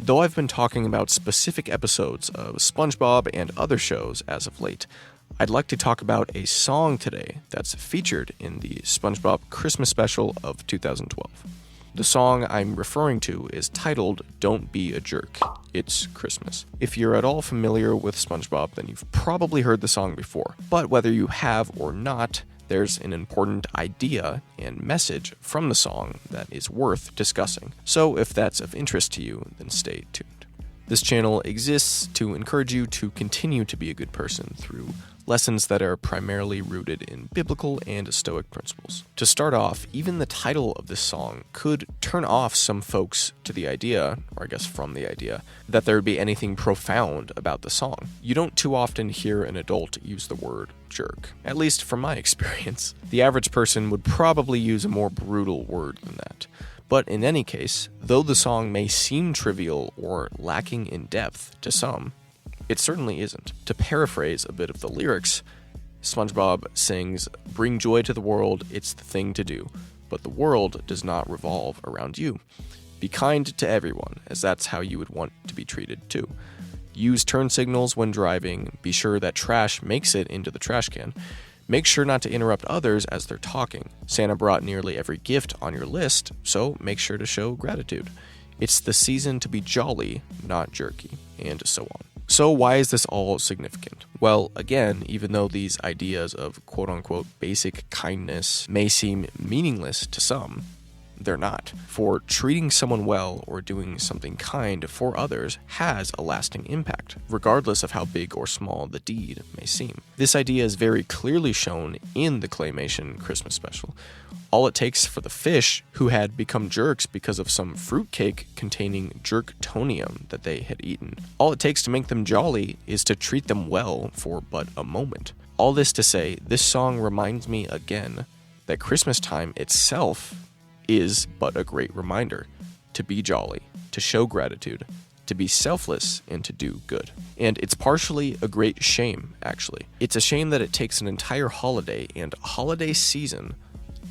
Though I've been talking about specific episodes of SpongeBob and other shows as of late, I'd like to talk about a song today that's featured in the SpongeBob Christmas special of 2012. The song I'm referring to is titled Don't Be a Jerk, It's Christmas. If you're at all familiar with SpongeBob, then you've probably heard the song before. But whether you have or not, there's an important idea and message from the song that is worth discussing. So if that's of interest to you, then stay tuned. This channel exists to encourage you to continue to be a good person through lessons that are primarily rooted in biblical and Stoic principles. To start off, even the title of this song could turn off some folks to the idea, or I guess from the idea, that there would be anything profound about the song. You don't too often hear an adult use the word jerk, at least from my experience. The average person would probably use a more brutal word than that. But in any case, though the song may seem trivial or lacking in depth to some, it certainly isn't. To paraphrase a bit of the lyrics, SpongeBob sings, "Bring joy to the world, it's the thing to do, but the world does not revolve around you. Be kind to everyone, as that's how you would want to be treated too. Use turn signals when driving, be sure that trash makes it into the trash can. Make sure not to interrupt others as they're talking. Santa brought nearly every gift on your list, so make sure to show gratitude. It's the season to be jolly, not jerky," and so on. So why is this all significant? Well, again, even though these ideas of quote-unquote basic kindness may seem meaningless to some, they're not. For treating someone well or doing something kind for others has a lasting impact, regardless of how big or small the deed may seem. This idea is very clearly shown in the Claymation Christmas special. All it takes for the fish, who had become jerks because of some fruitcake containing jerktonium that they had eaten, all it takes to make them jolly is to treat them well for but a moment. All this to say, this song reminds me again that Christmas time itself is but a great reminder to be jolly, to show gratitude, to be selfless, and to do good. And it's partially a great shame, actually. It's a shame that it takes an entire holiday and holiday season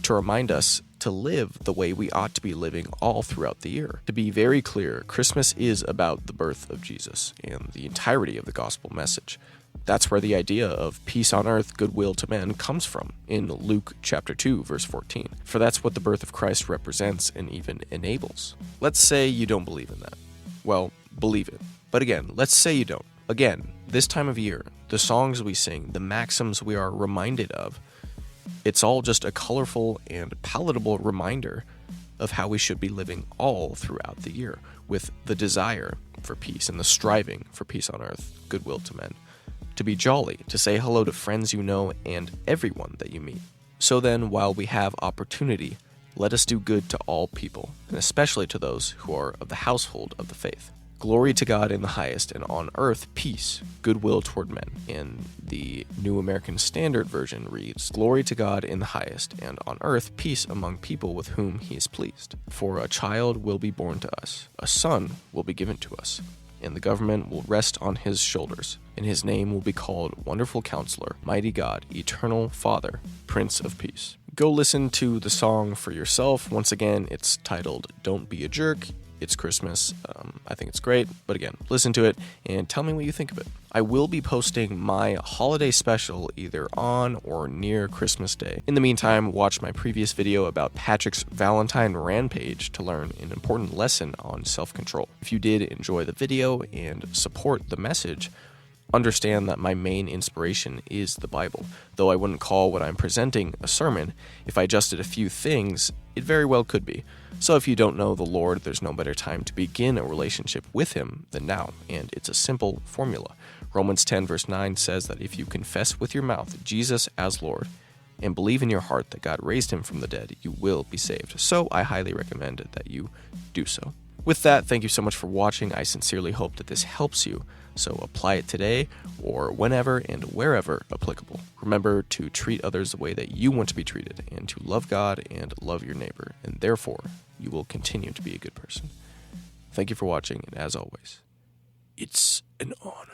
to remind us to live the way we ought to be living all throughout the year. To be very clear, Christmas is about the birth of Jesus and the entirety of the gospel message. That's where the idea of peace on earth, goodwill to men comes from in Luke chapter 2, verse 14. For that's what the birth of Christ represents and even enables. Let's say you don't believe in that. Well, believe it. But again, let's say you don't. Again, this time of year, the songs we sing, the maxims we are reminded of, it's all just a colorful and palatable reminder of how we should be living all throughout the year, with the desire for peace and the striving for peace on earth, goodwill to men. To be jolly, to say hello to friends you know and everyone that you meet. So then, while we have opportunity, let us do good to all people, and especially to those who are of the household of the faith. Glory to God in the highest, and on earth peace, goodwill toward men. And the New American Standard Version reads, "Glory to God in the highest, and on earth peace among people with whom he is pleased. For a child will be born to us, a son will be given to us, and the government will rest on his shoulders, and his name will be called Wonderful Counselor, Mighty God, Eternal Father, Prince of Peace." Go listen to the song for yourself. Once again, it's titled Don't Be a Jerk, It's Christmas. I think it's great, but again, listen to it and tell me what you think of it. I will be posting my holiday special either on or near Christmas Day. In the meantime, watch my previous video about Patrick's Valentine rampage to learn an important lesson on self-control. If you did enjoy the video and support the message, understand that my main inspiration is the Bible. Though I wouldn't call what I'm presenting a sermon, if I adjusted a few things, it very well could be. So if you don't know the Lord, there's no better time to begin a relationship with him than now, and it's a simple formula. Romans 10 verse 9 says that if you confess with your mouth Jesus as Lord and believe in your heart that God raised him from the dead, you will be saved. So I highly recommend that you do so. With that, thank you so much for watching. I sincerely hope that this helps you. So apply it today or whenever and wherever applicable. Remember to treat others the way that you want to be treated and to love God and love your neighbor, and therefore you will continue to be a good person. Thank you for watching, and as always, it's an honor.